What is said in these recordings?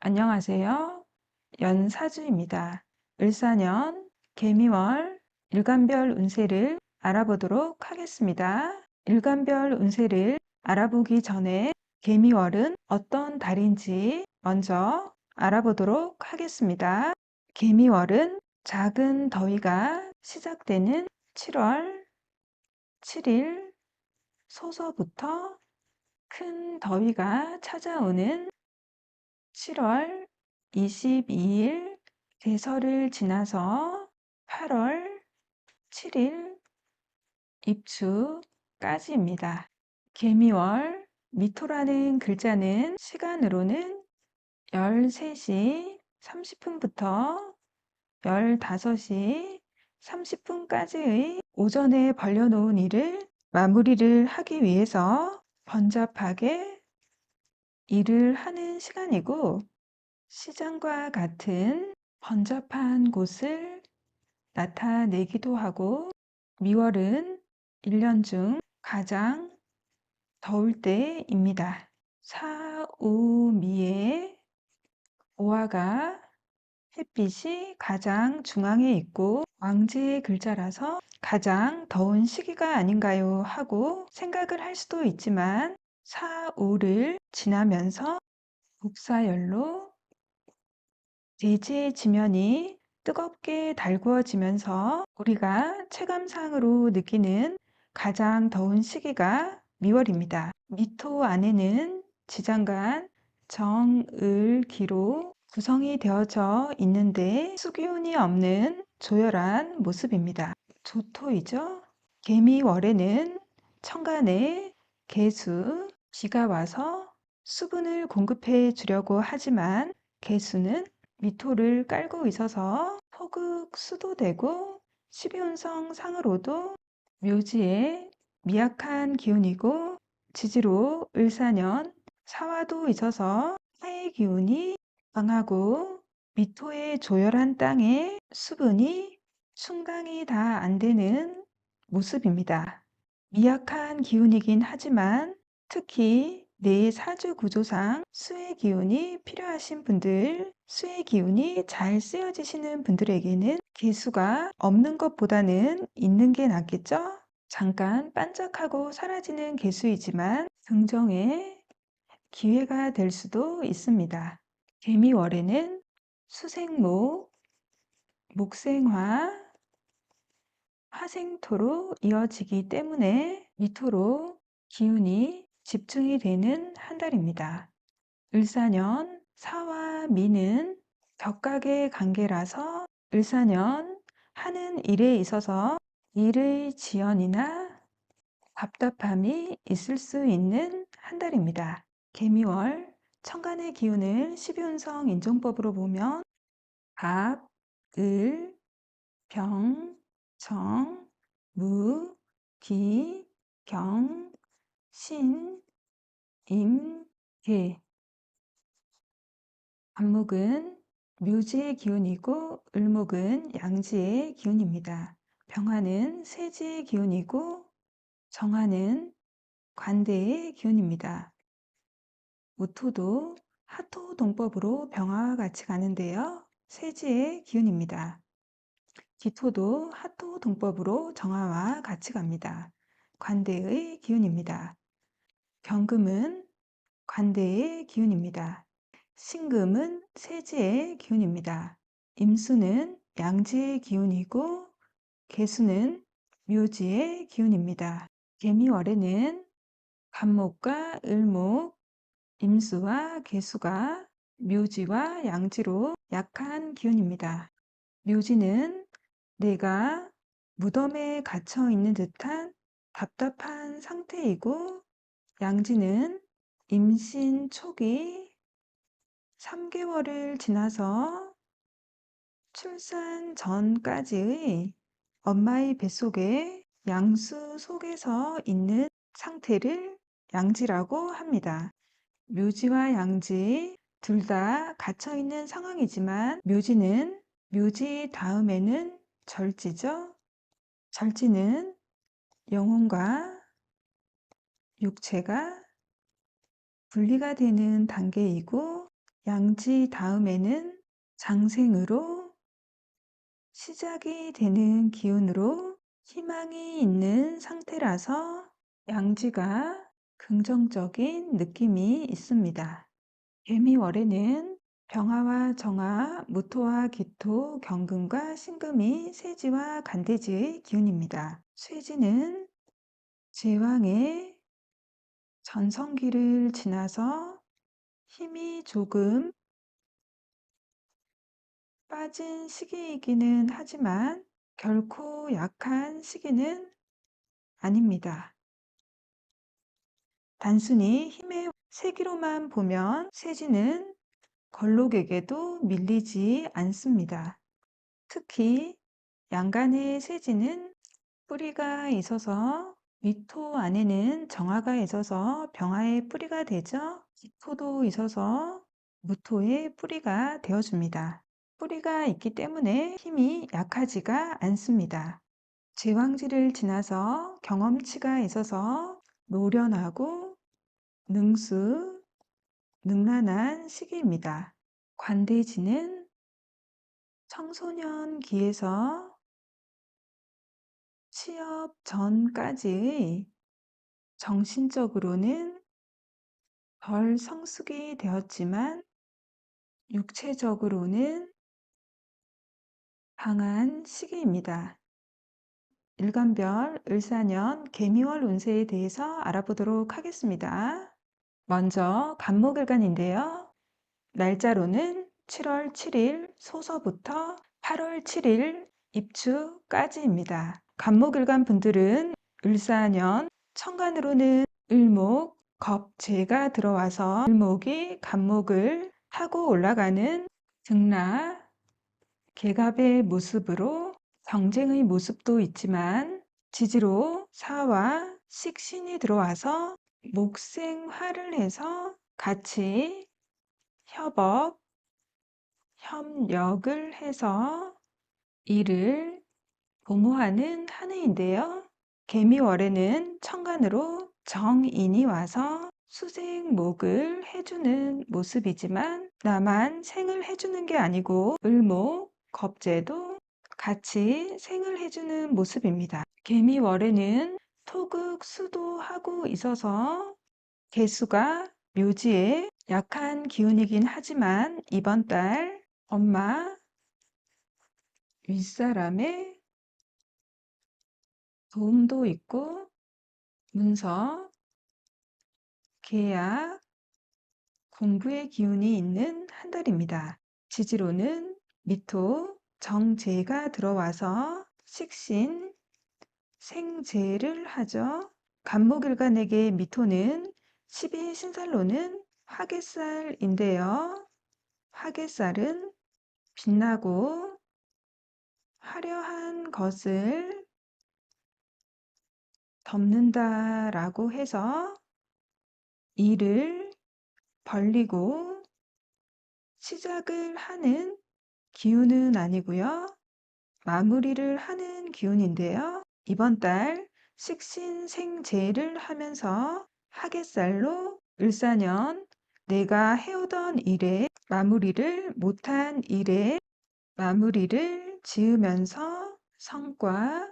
안녕하세요. 연사주입니다. 을사년 개미월 일간별 운세를 알아보도록 하겠습니다. 일간별 운세를 알아보기 전에 개미월은 어떤 달인지 먼저 알아보도록 하겠습니다. 개미월은 작은 더위가 시작되는 7월 7일 소서부터 큰 더위가 찾아오는 7월 22일 대설을 지나서 8월 7일 입추까지입니다. 개미월 미토라는 글자는 시간으로는 13시 30분부터 15시 30분까지의 오전에 벌려놓은 일을 마무리를 하기 위해서 번잡하게 일을 하는 시간이고, 시장과 같은 번잡한 곳을 나타내기도 하고, 미월은 1년 중 가장 더울 때입니다. 사우미의 오화가 햇빛이 가장 중앙에 있고 왕지의 글자라서 가장 더운 시기가 아닌가요 하고 생각을 할 수도 있지만, 사우를 지나면서 북사열로 대지의 지면이 뜨겁게 달구어지면서 우리가 체감상으로 느끼는 가장 더운 시기가 미월입니다. 미토 안에는 지장간, 정, 을, 기로 구성이 되어져 있는데 수기운이 없는 조열한 모습입니다. 조토이죠. 개미월에는 천간에 개수, 비가 와서 수분을 공급해 주려고 하지만 개수는 미토를 깔고 있어서 포극 수도되고 12운성 상으로도 묘지에 미약한 기운이고, 지지로 을사년 사화도 있어서 화의 기운이 강하고 미토의 조열한 땅에 수분이 충당이 다 안 되는 모습입니다. 미약한 기운이긴 하지만 특히 내 사주 구조상 수의 기운이 필요하신 분들, 수의 기운이 잘 쓰여지시는 분들에게는 개수가 없는 것보다는 있는 게 낫겠죠? 잠깐 반짝하고 사라지는 개수이지만 긍정의 기회가 될 수도 있습니다. 개미월에는 수생목, 목생화, 화생토로 이어지기 때문에 미토로 기운이 집중이 되는 한 달입니다. 을사년 사와 미는 격각의 관계라서 을사년 하는 일에 있어서 일의 지연이나 답답함이 있을 수 있는 한 달입니다. 개미월 천간의 기운을 12운성 인종법으로 보면 갑, 을, 병, 정, 무, 기, 경, 신, 임, 개. 갑목은 묘지의 기운이고 을목은 양지의 기운입니다. 병화는 세지의 기운이고 정화는 관대의 기운입니다. 무토도 하토 동법으로 병화와 같이 가는데요. 세지의 기운입니다. 기토도 하토 동법으로 정화와 같이 갑니다. 관대의 기운입니다. 경금은 관대의 기운입니다. 신금은 세지의 기운입니다. 임수는 양지의 기운이고 계수는 묘지의 기운입니다. 개미월에는 간목과 을목, 임수와 계수가 묘지와 양지로 약한 기운입니다. 묘지는 내가 무덤에 갇혀 있는 듯한 답답한 상태이고, 양지는 임신 초기 3개월을 지나서 출산 전까지의 엄마의 뱃속에 양수 속에서 있는 상태를 양지라고 합니다. 묘지와 양지 둘 다 갇혀 있는 상황이지만 묘지는 묘지 다음에는 절지죠. 절지는 영혼과 육체가 분리가 되는 단계이고, 양지 다음에는 장생으로 시작이 되는 기운으로 희망이 있는 상태라서 양지가 긍정적인 느낌이 있습니다. 개미월에는 병화와 정화, 무토와 기토, 경금과 신금이 쇠지와 간대지의 기운입니다. 쇠지는 제왕의 전성기를 지나서 힘이 조금 빠진 시기이기는 하지만 결코 약한 시기는 아닙니다. 단순히 힘의 세기로만 보면 쇠지는 걸록에게도 밀리지 않습니다. 특히 양간의 쇠지는 뿌리가 있어서 미토 안에는 정화가 있어서 병화의 뿌리가 되죠. 기토도 있어서 무토의 뿌리가 되어줍니다. 뿌리가 있기 때문에 힘이 약하지가 않습니다. 제왕지를 지나서 경험치가 있어서 노련하고 능수, 능란한 시기입니다. 관대지는 청소년기에서 취업 전까지의 정신적으로는 덜 성숙이 되었지만 육체적으로는 강한 시기입니다. 일간별 을사년 개미월 운세에 대해서 알아보도록 하겠습니다. 먼저 간목일간인데요. 날짜로는 7월 7일 소서부터 8월 7일 입추까지입니다. 간목일간 분들은 을사년 천간으로는 을목, 겁재가 들어와서 을목이 간목을 타고 올라가는 등라, 개갑의 모습으로 경쟁의 모습도 있지만 지지로 사와 식신이 들어와서 목생화를 해서 같이 협업, 협력을 해서 일을 도모하는 한 해인데요. 개미월에는 천간으로 정인이 와서 수생목을 해주는 모습이지만 나만 생을 해주는 게 아니고 을목, 겁재도 같이 생을 해주는 모습입니다. 개미월에는 토극 수도하고 있어서 개수가 묘지에 약한 기운이긴 하지만 이번 달 엄마, 윗사람의 도움도 있고 문서, 계약, 공부의 기운이 있는 한 달입니다. 지지로는 미토, 정제가 들어와서 식신, 생재를 하죠. 간목일간에게 미토는 12신살로는 화개살인데요. 화개살은 빛나고 화려한 것을 덮는다라고 해서 일을 벌리고 시작을 하는 기운은 아니고요. 마무리를 하는 기운인데요. 이번 달 식신생재를 하면서 하객살로 을사년 내가 해오던 일에 마무리를 못한 일에 마무리를 지으면서 성과,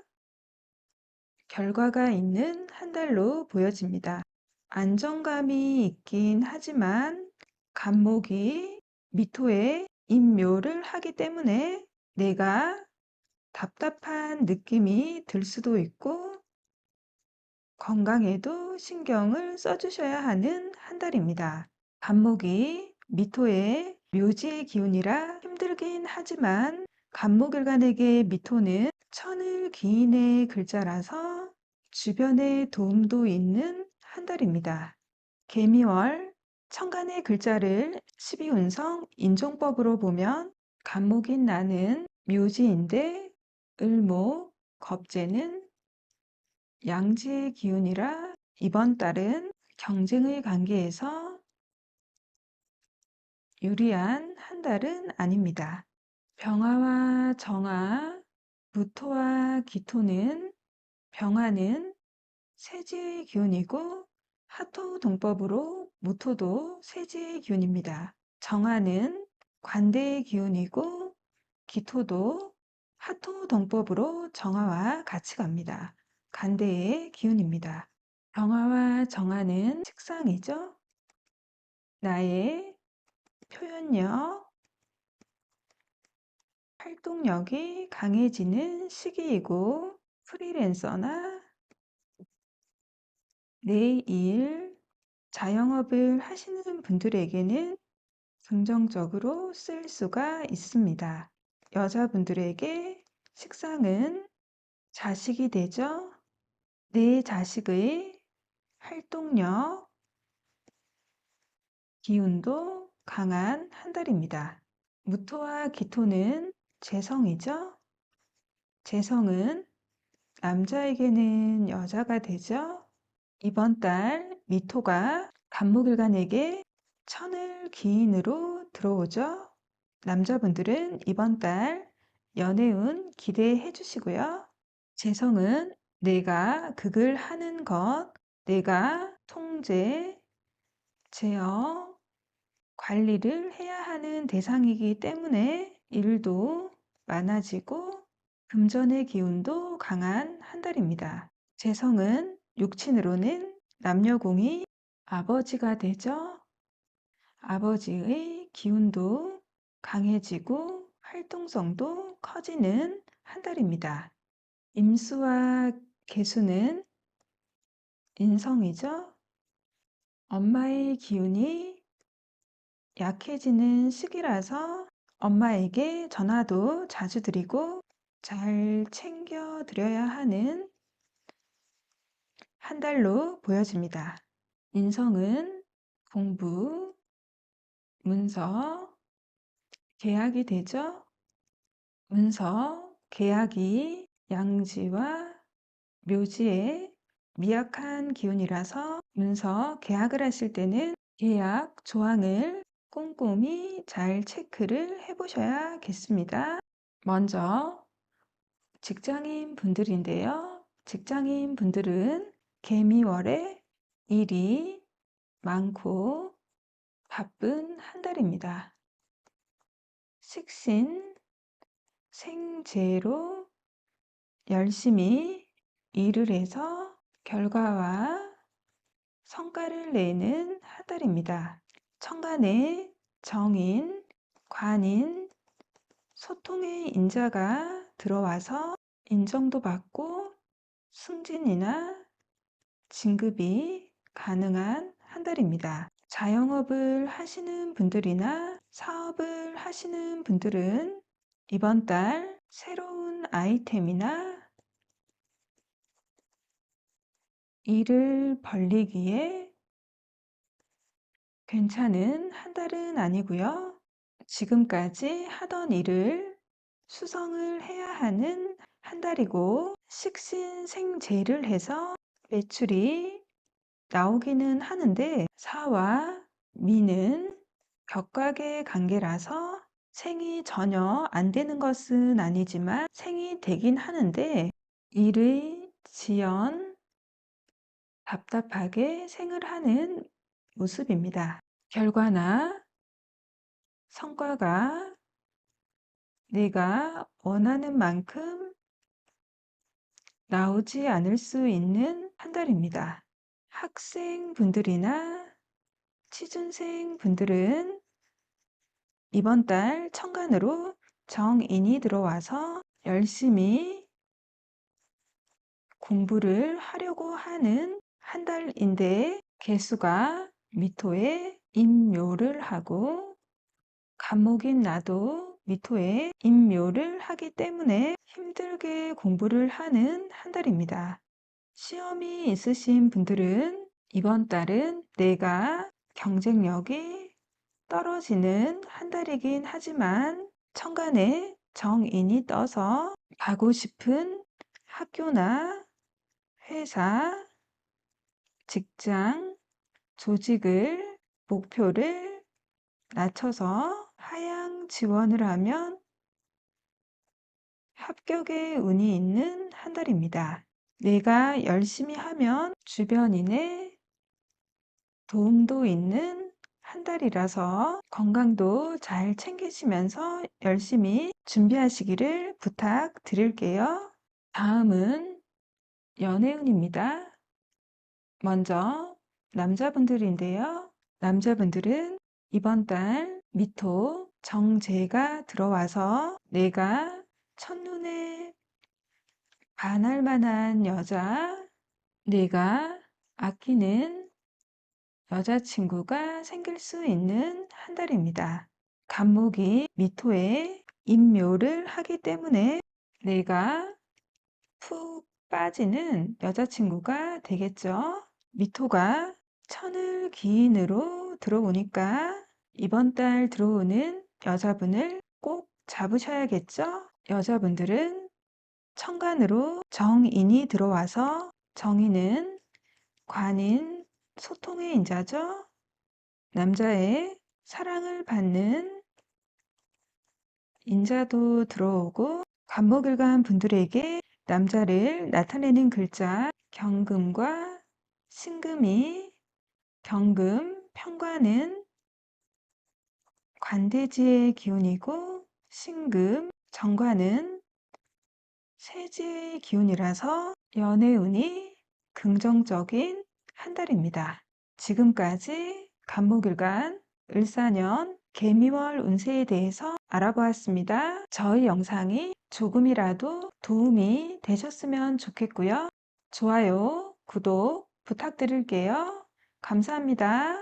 결과가 있는 한 달로 보여집니다. 안정감이 있긴 하지만 간목이 미토에 인묘를 하기 때문에 내가 답답한 느낌이 들 수도 있고 건강에도 신경을 써주셔야 하는 한 달입니다. 간목이 미토의 묘지의 기운이라 힘들긴 하지만 간목일간에게 미토는 천을 기인의 글자라서 주변에 도움도 있는 한 달입니다. 개미월 천간의 글자를 12운성 인종법으로 보면 간목인 나는 묘지인데 을목, 겁재는 양지의 기운이라 이번 달은 경쟁의 관계에서 유리한 한 달은 아닙니다. 병화와 정화, 무토와 기토는 병화는 세지의 기운이고 하토 동법으로 무토도 세지의 기운입니다. 정화는 관대의 기운이고 기토도 하토동법으로 정화와 같이 갑니다. 관대의 기운입니다. 병화와 정화는 식상이죠. 나의 표현력, 활동력이 강해지는 시기이고 프리랜서나 내 일, 자영업을 하시는 분들에게는 긍정적으로 쓸 수가 있습니다. 여자분들에게 식상은 자식이 되죠. 내 자식의 활동력, 기운도 강한 한 달입니다. 무토와 기토는 재성이죠. 재성은 남자에게는 여자가 되죠. 이번 달 미토가 간목일간에게 천을 기인으로 들어오죠. 남자분들은 이번 달 연애운 기대해 주시고요. 재성은 내가 극을 하는 것, 내가 통제, 제어, 관리를 해야 하는 대상이기 때문에 일도 많아지고 금전의 기운도 강한 한 달입니다. 재성은 육친으로는 남녀공이 아버지가 되죠. 아버지의 기운도 강해지고 활동성도 커지는 한 달입니다. 임수와 계수는 인성이죠. 엄마의 기운이 약해지는 시기라서 엄마에게 전화도 자주 드리고 잘 챙겨 드려야 하는 한 달로 보여집니다. 인성은 공부, 문서, 계약이 되죠. 문서, 계약이 양지와 묘지의 미약한 기운이라서 문서 계약을 하실 때는 계약 조항을 꼼꼼히 잘 체크를 해 보셔야겠습니다. 먼저 직장인 분들인데요. 직장인 분들은 개미월에 일이 많고 바쁜 한 달입니다. 식신, 생재로 열심히 일을 해서 결과와 성과를 내는 한 달입니다. 천간에 정인, 관인, 소통의 인자가 들어와서 인정도 받고 승진이나 진급이 가능한 한 달입니다. 자영업을 하시는 분들이나 사업을 하시는 분들은 이번 달 새로운 아이템이나 일을 벌리기에 괜찮은 한 달은 아니고요. 지금까지 하던 일을 수성을 해야 하는 한 달이고 식신생재를 해서 매출이 나오기는 하는데 사와 미는 격각의 관계라서 생이 전혀 안 되는 것은 아니지만 생이 되긴 하는데 일의 지연, 답답하게 생을 하는 모습입니다. 결과나 성과가 내가 원하는 만큼 나오지 않을 수 있는 한 달입니다. 학생분들이나 취준생 분들은 이번 달 천간으로 정인이 들어와서 열심히 공부를 하려고 하는 한 달인데 개수가 미토에 임묘를 하고 간목인 나도 미토에 임묘를 하기 때문에 힘들게 공부를 하는 한 달입니다. 시험이 있으신 분들은 이번 달은 내가 경쟁력이 떨어지는 한 달이긴 하지만 천간에 정인이 떠서 가고 싶은 학교나 회사, 직장, 조직을 목표를 낮춰서 하향 지원을 하면 합격의 운이 있는 한 달입니다. 내가 열심히 하면 주변인의 도움도 있는 한 한 달이라서 건강도 잘 챙기시면서 열심히 준비하시기를 부탁드릴게요. 다음은 연애운입니다. 먼저 남자분들인데요. 남자분들은 이번 달 미토 정제가 들어와서 내가 첫눈에 반할 만한 여자, 내가 아끼는 여자친구가 생길 수 있는 한 달입니다. 간목이 미토에 임묘를 하기 때문에 내가 푹 빠지는 여자친구가 되겠죠. 미토가 천을 기인으로 들어오니까 이번 달 들어오는 여자분을 꼭 잡으셔야겠죠. 여자분들은 천간으로 정인이 들어와서 정인은 관인, 소통의 인자죠. 남자의 사랑을 받는 인자도 들어오고 간목일간 분들에게 남자를 나타내는 글자 경금과 신금이 경금, 편관은 관대지의 기운이고 신금, 정관은 세지의 기운이라서 연애운이 긍정적인 한 달입니다. 지금까지 간목일간 을사년 개미월 운세에 대해서 알아보았습니다. 저희 영상이 조금이라도 도움이 되셨으면 좋겠고요. 좋아요, 구독 부탁드릴게요. 감사합니다.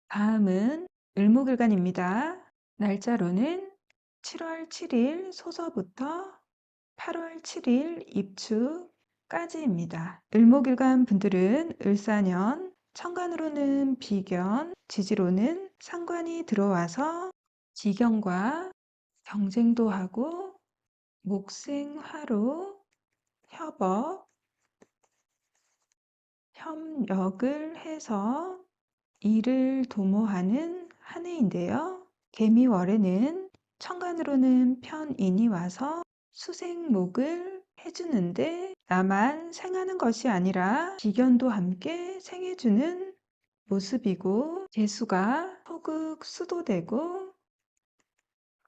다음은 을목일간입니다. 날짜로는 7월 7일 소서부터 8월 7일 입추까지입니다. 을목일간 분들은 을사년, 천간으로는 비견, 지지로는 상관이 들어와서 지경과 경쟁도 하고 목생화로 협업, 협력을 해서 일을 도모하는 한 해인데요. 개미월에는 천간으로는 편인이 와서 수생목을 해주는데 나만 생하는 것이 아니라 비견도 함께 생해주는 모습이고 재수가 토극 수도되고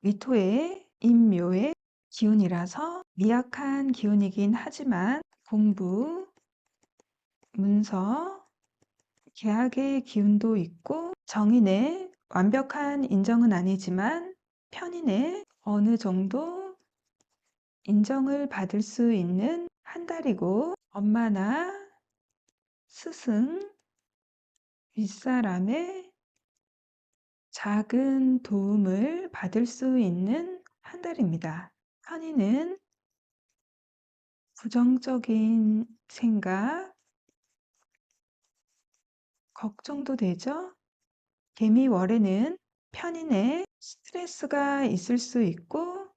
위토의 인묘의 기운이라서 미약한 기운이긴 하지만 공부, 문서, 계약의 기운도 있고 정인의 완벽한 인정은 아니지만 편인의 어느 정도 인정을 받을 수 있는 한 달이고 엄마나 스승, 윗사람의 작은 도움을 받을 수 있는 한 달입니다. 편인은 부정적인 생각, 걱정도 되죠? 개미월에는 편인의 스트레스가 있을 수 있고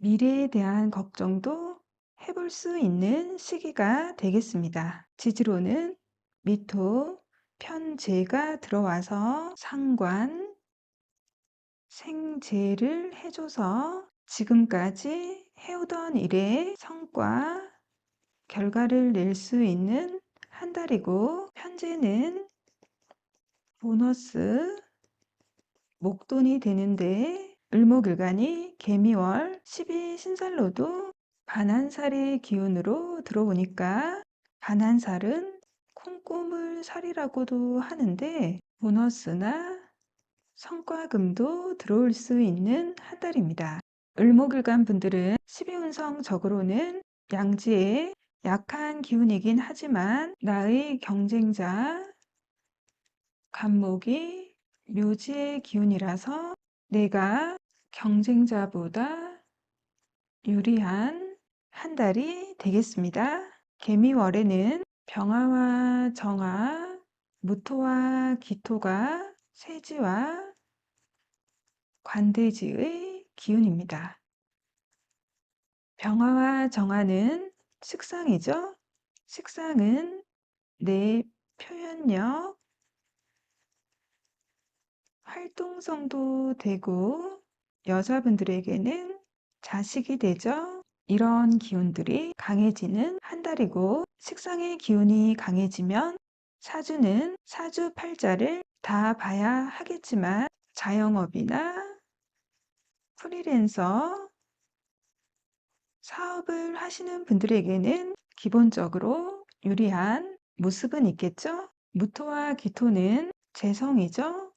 미래에 대한 걱정도 해볼 수 있는 시기가 되겠습니다. 지지로는 미토, 편재가 들어와서 상관, 생재를 해줘서 지금까지 해오던 일의 성과, 결과를 낼 수 있는 한 달이고 편재는 보너스, 목돈이 되는데 을목일간이 개미월 12신살로도 반한살의 기운으로 들어오니까 반한살은 콩고물 살이라고도 하는데 보너스나 성과금도 들어올 수 있는 한 달입니다. 을목일간 분들은 12운성적으로는 양지의 약한 기운이긴 하지만 나의 경쟁자 간목이 묘지의 기운이라서 내가 경쟁자보다 유리한 한 달이 되겠습니다. 개미월에는 병화와 정화, 무토와 기토가 세지와 관대지의 기운입니다. 병화와 정화는 식상이죠. 식상은 내 표현력, 활동성도 되고 여자분들에게는 자식이 되죠. 이런 기운들이 강해지는 한 달이고 식상의 기운이 강해지면 사주는 사주팔자를 다 봐야 하겠지만 자영업이나 프리랜서 사업을 하시는 분들에게는 기본적으로 유리한 모습은 있겠죠? 무토와 기토는 재성이죠?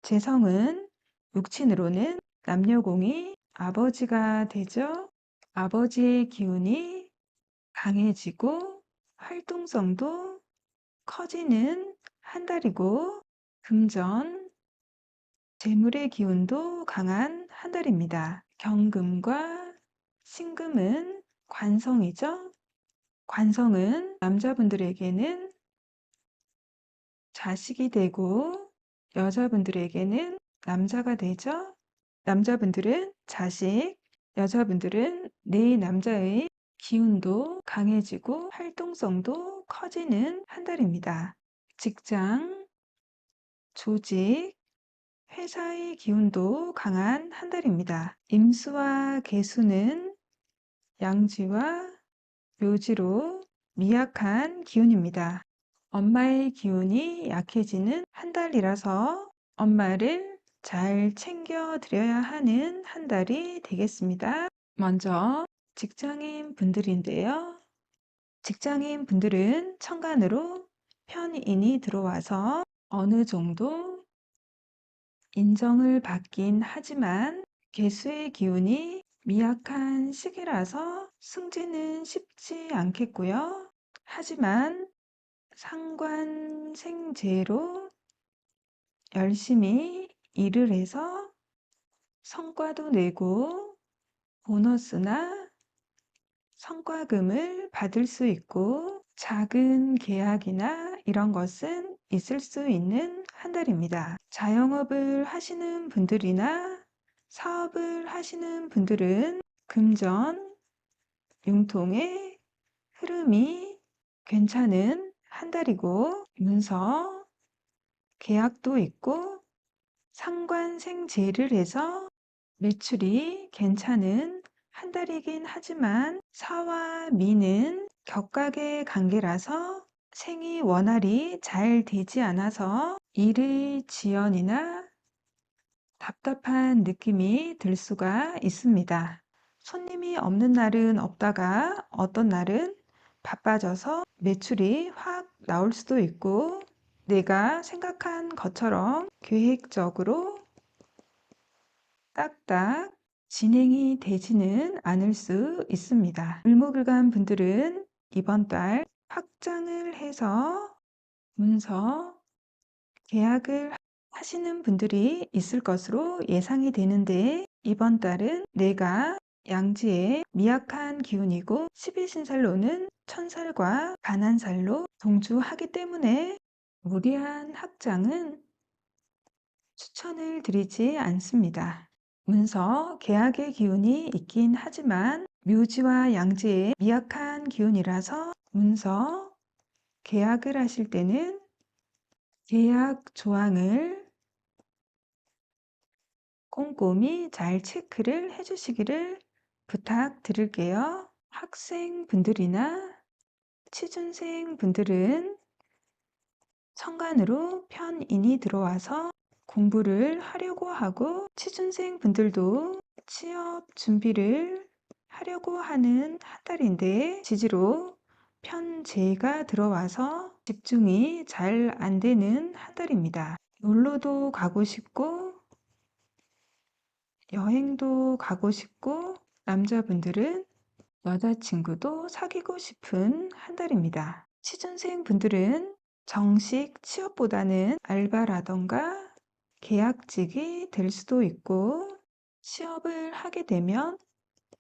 재성은 육친으로는 남녀공이 아버지가 되죠? 아버지의 기운이 강해지고 활동성도 커지는 한 달이고 금전, 재물의 기운도 강한 한 달입니다. 경금과 신금은 관성이죠. 관성은 남자분들에게는 자식이 되고 여자분들에게는 남자가 되죠. 남자분들은 자식, 여자분들은 내 남자의 기운도 강해지고 활동성도 커지는 한 달입니다. 직장, 조직, 회사의 기운도 강한 한 달입니다. 임수와 계수는 양지와 묘지로 미약한 기운입니다. 엄마의 기운이 약해지는 한 달이라서 엄마를 잘 챙겨 드려야 하는 한 달이 되겠습니다. 먼저 직장인 분들인데요. 직장인 분들은 천간으로 편인이 들어와서 어느 정도 인정을 받긴 하지만 개수의 기운이 미약한 시기라서 승진은 쉽지 않겠고요. 하지만 상관생재로 열심히 일을 해서 성과도 내고 보너스나 성과금을 받을 수 있고 작은 계약이나 이런 것은 있을 수 있는 한 달입니다. 자영업을 하시는 분들이나 사업을 하시는 분들은 금전, 융통의 흐름이 괜찮은 한 달이고 문서, 계약도 있고 상관생재를 해서 매출이 괜찮은 한 달이긴 하지만 사와 미는 격각의 관계라서 생이 원활히 잘 되지 않아서 일의 지연이나 답답한 느낌이 들 수가 있습니다. 손님이 없는 날은 없다가 어떤 날은 바빠져서 매출이 확 나올 수도 있고 내가 생각한 것처럼 계획적으로 딱딱 진행이 되지는 않을 수 있습니다. 을목일간 분들은 이번 달 확장을 해서 문서 계약을 하시는 분들이 있을 것으로 예상이 되는데 이번 달은 내가 양지의 미약한 기운이고 12신살로는 천살과 간한살로 동주하기 때문에 무리한 확장은 추천을 드리지 않습니다. 문서 계약의 기운이 있긴 하지만 묘지와 양지의 미약한 기운이라서 문서 계약을 하실 때는 계약 조항을 꼼꼼히 잘 체크를 해주시기를 부탁드릴게요. 학생분들이나 취준생 분들은 천간으로 편인이 들어와서 공부를 하려고 하고 취준생 분들도 취업 준비를 하려고 하는 한 달인데 지지로 편재가 들어와서 집중이 잘 안 되는 한 달입니다. 놀러도 가고 싶고 여행도 가고 싶고 남자분들은 여자친구도 사귀고 싶은 한 달입니다. 취준생 분들은 정식 취업보다는 알바라던가 계약직이 될 수도 있고 취업을 하게 되면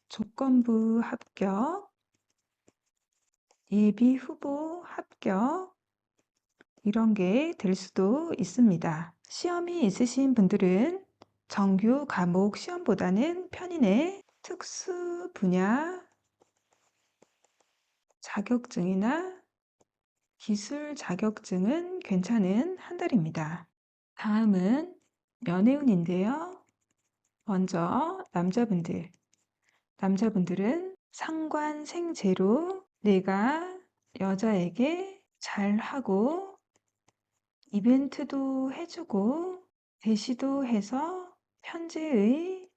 조건부 합격, 예비 후보 합격 이런 게 될 수도 있습니다. 시험이 있으신 분들은 정규 과목 시험보다는 편인의 특수 분야 자격증이나 기술 자격증은 괜찮은 한 달입니다. 다음은 연애운인데요. 먼저 남자분들은 상관생재로 내가 여자에게 잘하고 이벤트도 해주고 대시도 해서 현재의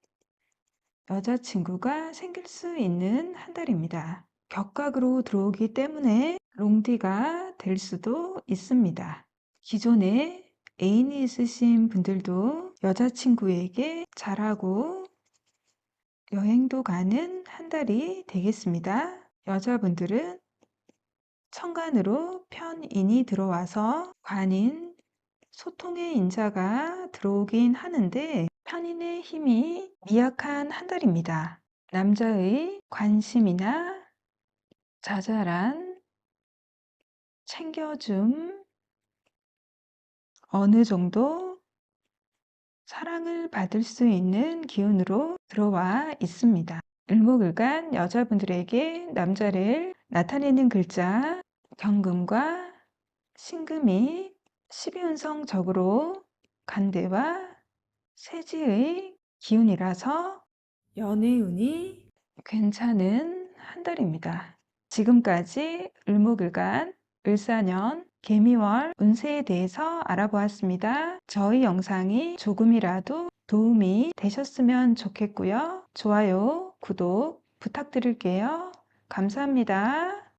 여자친구가 생길 수 있는 한 달입니다. 격각으로 들어오기 때문에 롱디가 될 수도 있습니다. 기존에 애인이 있으신 분들도 여자친구에게 잘하고 여행도 가는 한 달이 되겠습니다. 여자분들은 천간으로 편인이 들어와서 관인, 소통의 인자가 들어오긴 하는데 편인의 힘이 미약한 한 달입니다. 남자의 관심이나 자잘한 챙겨줌, 어느 정도 사랑을 받을 수 있는 기운으로 들어와 있습니다. 을목을간 여자분들에게 남자를 나타내는 글자 경금과 신금이 12운성적으로 간대와 세지의 기운이라서 연애운이 괜찮은 한 달입니다. 지금까지 을목을간 을사년 개미월 운세에 대해서 알아보았습니다. 저희 영상이 조금이라도 도움이 되셨으면 좋겠고요. 좋아요, 구독 부탁드릴게요. 감사합니다.